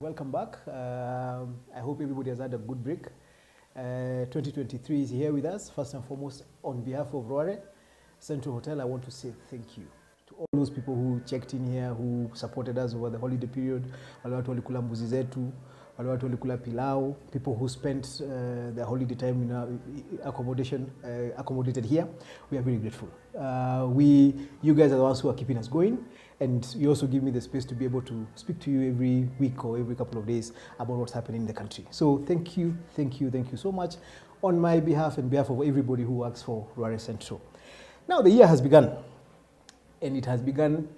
Welcome back. I hope everybody has had a good break. 2023 is here with us. First and foremost, on behalf of Rware Central Hotel, I want to say thank you to all those people who checked in here, who supported us over the holiday period. Wale watu walikula mbuzi zetu, wale watu walikula pilau, people who spent their holiday time in our accommodation, accommodated here. We are very grateful. You guys are the ones who are keeping us going, and you also give me the space to be able to speak to you every week or every couple of days about what's happening in the country. So thank you so much on my behalf and behalf of everybody who works for Rware Central. Now the year has begun, and it has begun,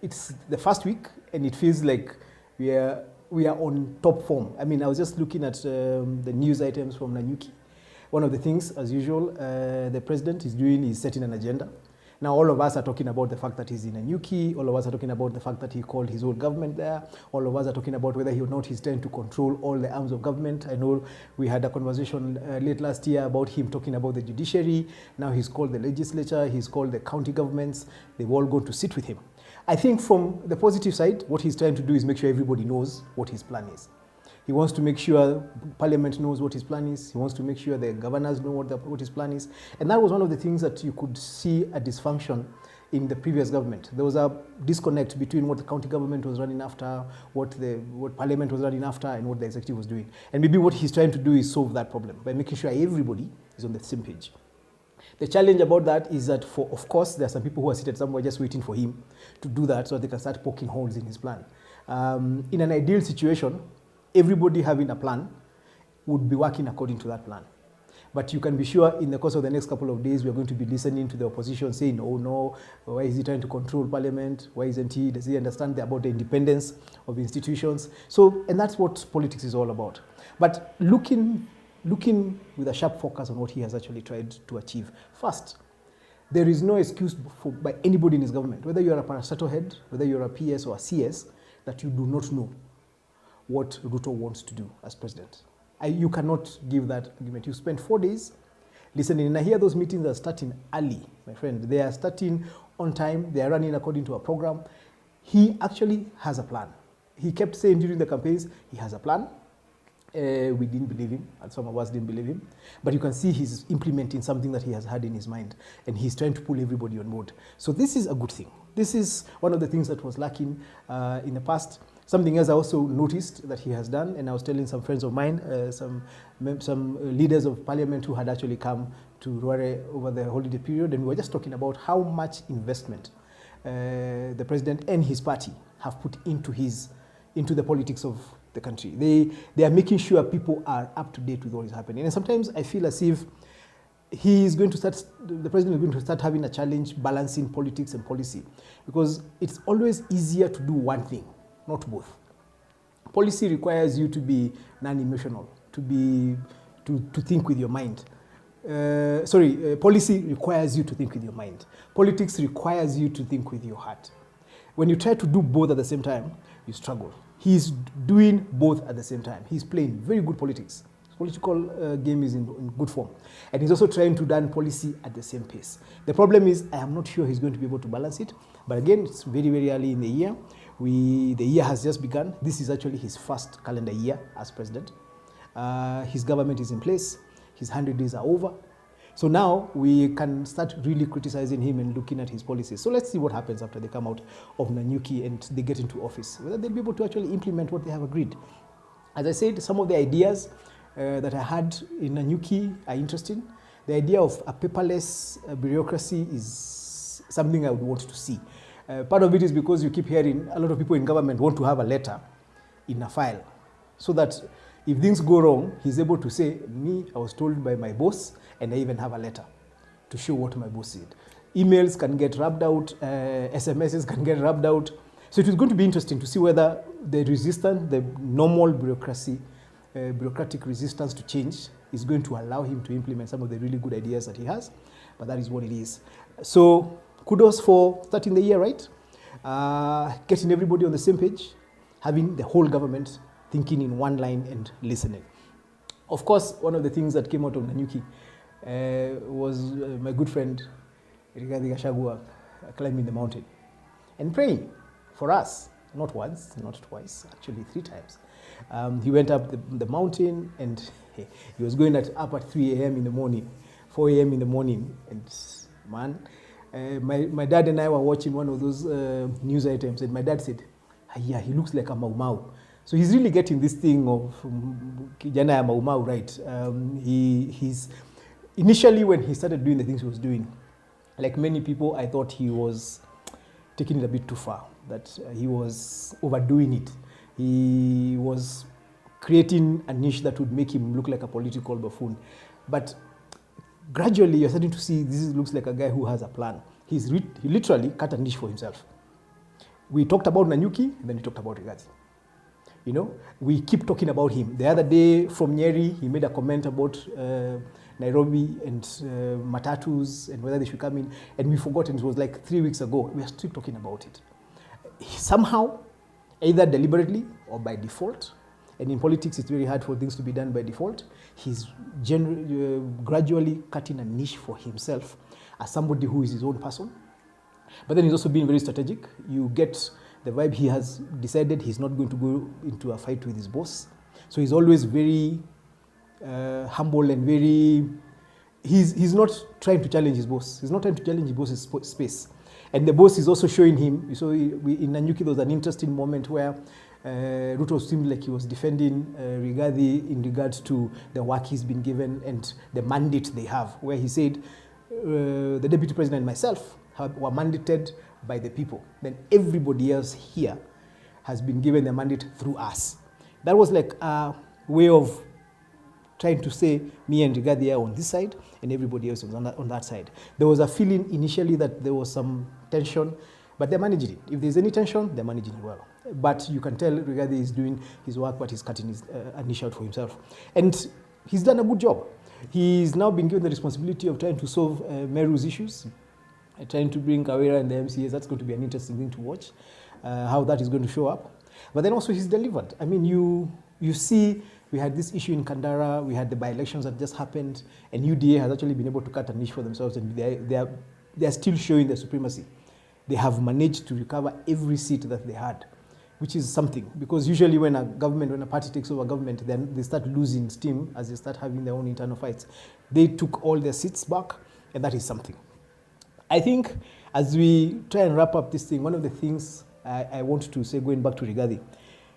it's the first week, and it feels like we are on top form. I mean, I was just looking at the news items from Nanyuki. One of the things, as usual, the president is doing is setting an agenda. Now, all of us are talking about the fact that he's in Nanyuki. All of us are talking about the fact that he called his own government there. All of us are talking about whether he or not he's trying to control all the arms of government. I know we had a conversation late last year about him talking about the judiciary. Now he's called the legislature, he's called the county governments. They've all gone to sit with him. I think from the positive side, what he's trying to do is make sure everybody knows what his plan is. He wants to make sure Parliament knows what his plan is. He wants to make sure the governors know what his plan is. And that was one of the things that you could see a dysfunction in the previous government. There was a disconnect between what the county government was running after, what Parliament was running after, and what the executive was doing. And maybe what he's trying to do is solve that problem by making sure everybody is on the same page. The challenge about that is that, of course, there are some people who are seated somewhere just waiting for him to do that so that they can start poking holes in his plan. In an ideal situation, everybody having a plan would be working according to that plan. But you can be sure in the course of the next couple of days, we are going to be listening to the opposition saying, oh no, why is he trying to control Parliament? Why isn't he? Does he understand about the independence of institutions? So, and that's what politics is all about. But looking with a sharp focus on what he has actually tried to achieve. First, there is no excuse by anybody in his government, whether you're a parastatal head, whether you're a PS or a CS, that you do not know what Ruto wants to do as president. You cannot give that argument. You spent 4 days listening, and I hear those meetings are starting early, my friend. They are starting on time. They are running according to a program. He actually has a plan. He kept saying during the campaigns, he has a plan. We didn't believe him, and some of us didn't believe him. But you can see he's implementing something that he has had in his mind, and he's trying to pull everybody on board. So this is a good thing. This is one of the things that was lacking in the past. Something else I also noticed that he has done, and I was telling some friends of mine, some leaders of Parliament who had actually come to Rware over the holiday period, and we were just talking about how much investment the president and his party have put into the politics of the country. They are making sure people are up to date with what is happening. And sometimes I feel as if the president is going to start having a challenge balancing politics and policy, because it's always easier to do one thing, not both. Policy requires you to be non-emotional, to think with your mind. Policy requires you to think with your mind. Politics requires you to think with your heart. When you try to do both at the same time, you struggle. He's doing both at the same time. He's playing very good politics. His political game is in good form. And he's also trying to run policy at the same pace. The problem is, I am not sure he's going to be able to balance it. But again, it's very, very early in the year. The year has just begun. This is actually his first calendar year as president. His government is in place. His 100 days are over. So now we can start really criticizing him and looking at his policies. So let's see what happens after they come out of Nanyuki and they get into office, whether they'll be able to actually implement what they have agreed. As I said, some of the ideas that I had in Nanyuki are interesting. The idea of a paperless bureaucracy is something I would want to see. Part of it is because you keep hearing a lot of people in government want to have a letter in a file, so that if things go wrong, he's able to say, I was told by my boss, and I even have a letter to show what my boss said. Emails can get rubbed out, SMSs can get rubbed out. So it is going to be interesting to see whether the resistance, the normal bureaucratic resistance to change is going to allow him to implement some of the really good ideas that he has, but that is what it is. So kudos for starting the year right, getting everybody on the same page, having the whole government thinking in one line and listening. Of course, one of the things that came out of Nanyuki was my good friend Rigathi Gachagua climbing the mountain and praying for us, not once, not twice, actually 3 times. He went up the mountain, and he was going up at 3 a.m. in the morning, 4 a.m. in the morning. And man, my dad and I were watching one of those news items, and my dad said, yeah, he looks like a Mau Mau. So he's really getting this thing of kijana ya Mau Mau right. He's initially, when he started doing the things he was doing, like many people, I thought he was taking it a bit too far, that he was overdoing it. He was creating a niche that would make him look like a political buffoon. But gradually, you're starting to see this looks like a guy who has a plan. He literally cut a niche for himself. We talked about Nanyuki, and then we talked about Rigathi. You know, we keep talking about him. The other day from Nyeri, he made a comment about Nairobi and matatus and whether they should come in, and we forgot, and it was like 3 weeks ago. We are still talking about it. Somehow, either deliberately or by default, and in politics it's very hard for things to be done by default, he's gradually cutting a niche for himself as somebody who is his own person. But then he's also being very strategic. You get the vibe he has decided he's not going to go into a fight with his boss. So he's always very humble and very, he's not trying to challenge his boss. He's not trying to challenge his boss's space. And the boss is also showing him, so in Nanyuki there was an interesting moment where Ruto seemed like he was defending Rigathi in regards to the work he's been given and the mandate they have, where he said, the deputy president and myself were mandated by the people. Then everybody else here has been given the mandate through us. That was like a way of trying to say me and Rigathi are on this side and everybody else was on that side. There was a feeling initially that there was some tension, but they're managing it. If there's any tension, they're managing it well. But you can tell Rigathi is doing his work, but he's cutting his niche out for himself. And he's done a good job. He's now been given the responsibility of trying to solve Meru's issues, trying to bring Kawira and the MCAs. That's going to be an interesting thing to watch, how that is going to show up. But then also he's delivered. I mean, you see, we had this issue in Kandara, we had the by-elections that just happened, and UDA has actually been able to cut a niche for themselves, and they are still showing their supremacy. They have managed to recover every seat that they had, which is something, because usually when a party takes over government, then they start losing steam as they start having their own internal fights. They took all their seats back, and that is something. I think as we try and wrap up this thing, one of the things I want to say, going back to Rigathi,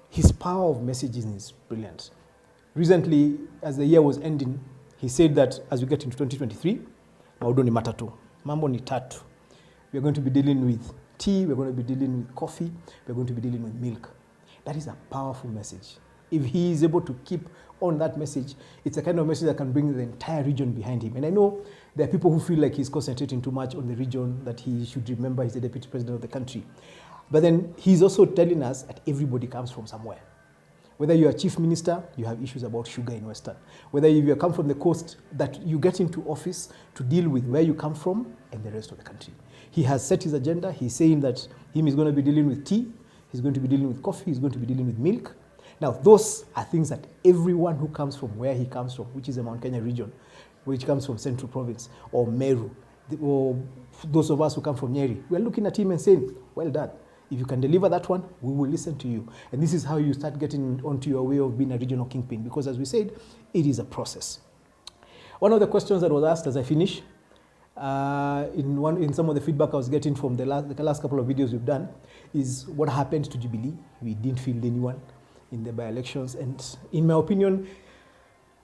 his power of messaging is brilliant. Recently, as the year was ending, he said that as we get into 2023, maudo ni matatu, mambo ni tatu. We're going to be dealing with tea, we're going to be dealing with coffee, we're going to be dealing with milk. That is a powerful message. If he is able to keep on that message, it's a kind of message that can bring the entire region behind him. And I know there are people who feel like he's concentrating too much on the region, that he should remember he's the deputy president of the country. But then he's also telling us that everybody comes from somewhere. Whether you're a chief minister, you have issues about sugar in Western. Whether you come from the coast, that you get into office to deal with where you come from and the rest of the country. He has set his agenda. He's saying that he's going to be dealing with tea, he's going to be dealing with coffee, he's going to be dealing with milk. Now, those are things that everyone who comes from where he comes from, which is the Mount Kenya region, which comes from Central Province, or Meru, or those of us who come from Nyeri, we're looking at him and saying, well done. If you can deliver that one, we will listen to you. And this is how you start getting onto your way of being a regional kingpin, because as we said, it is a process. One of the questions that was asked as I finish, in some of the feedback I was getting from the last couple of videos we've done, is what happened to Jubilee. We didn't field anyone in the by-elections. And in my opinion,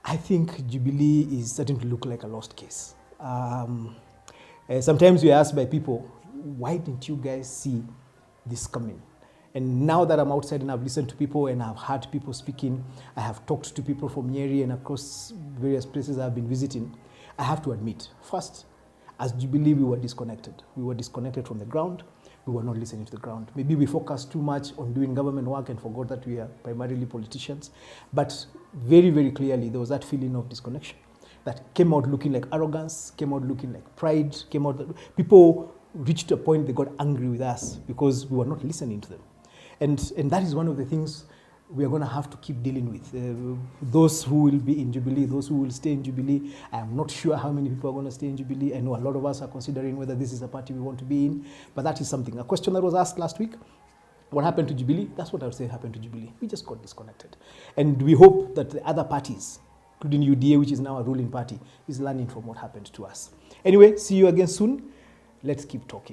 I think Jubilee is starting to look like a lost case. Sometimes we're asked by people, why didn't you guys see this coming? And now that I'm outside and I've listened to people and I've heard people speaking, I have talked to people from Nyeri and across various places I've been visiting, I have to admit, first, as Jubilee, we were disconnected. We were disconnected from the ground. We were not listening to the ground. Maybe we focused too much on doing government work and forgot that we are primarily politicians. But very, very clearly, there was that feeling of disconnection that came out looking like arrogance, came out looking like pride, came out, people reached a point they got angry with us because we were not listening to them. And that is one of the things we are going to have to keep dealing with. Those who will be in Jubilee, those who will stay in Jubilee, I am not sure how many people are going to stay in Jubilee. I know a lot of us are considering whether this is a party we want to be in, but that is something. A question that was asked last week What happened to Jubilee? That's what I would say happened to Jubilee. We just got disconnected. And we hope that the other parties, including UDA, which is now a ruling party, is learning from what happened to us. Anyway, see you again soon. Let's keep talking.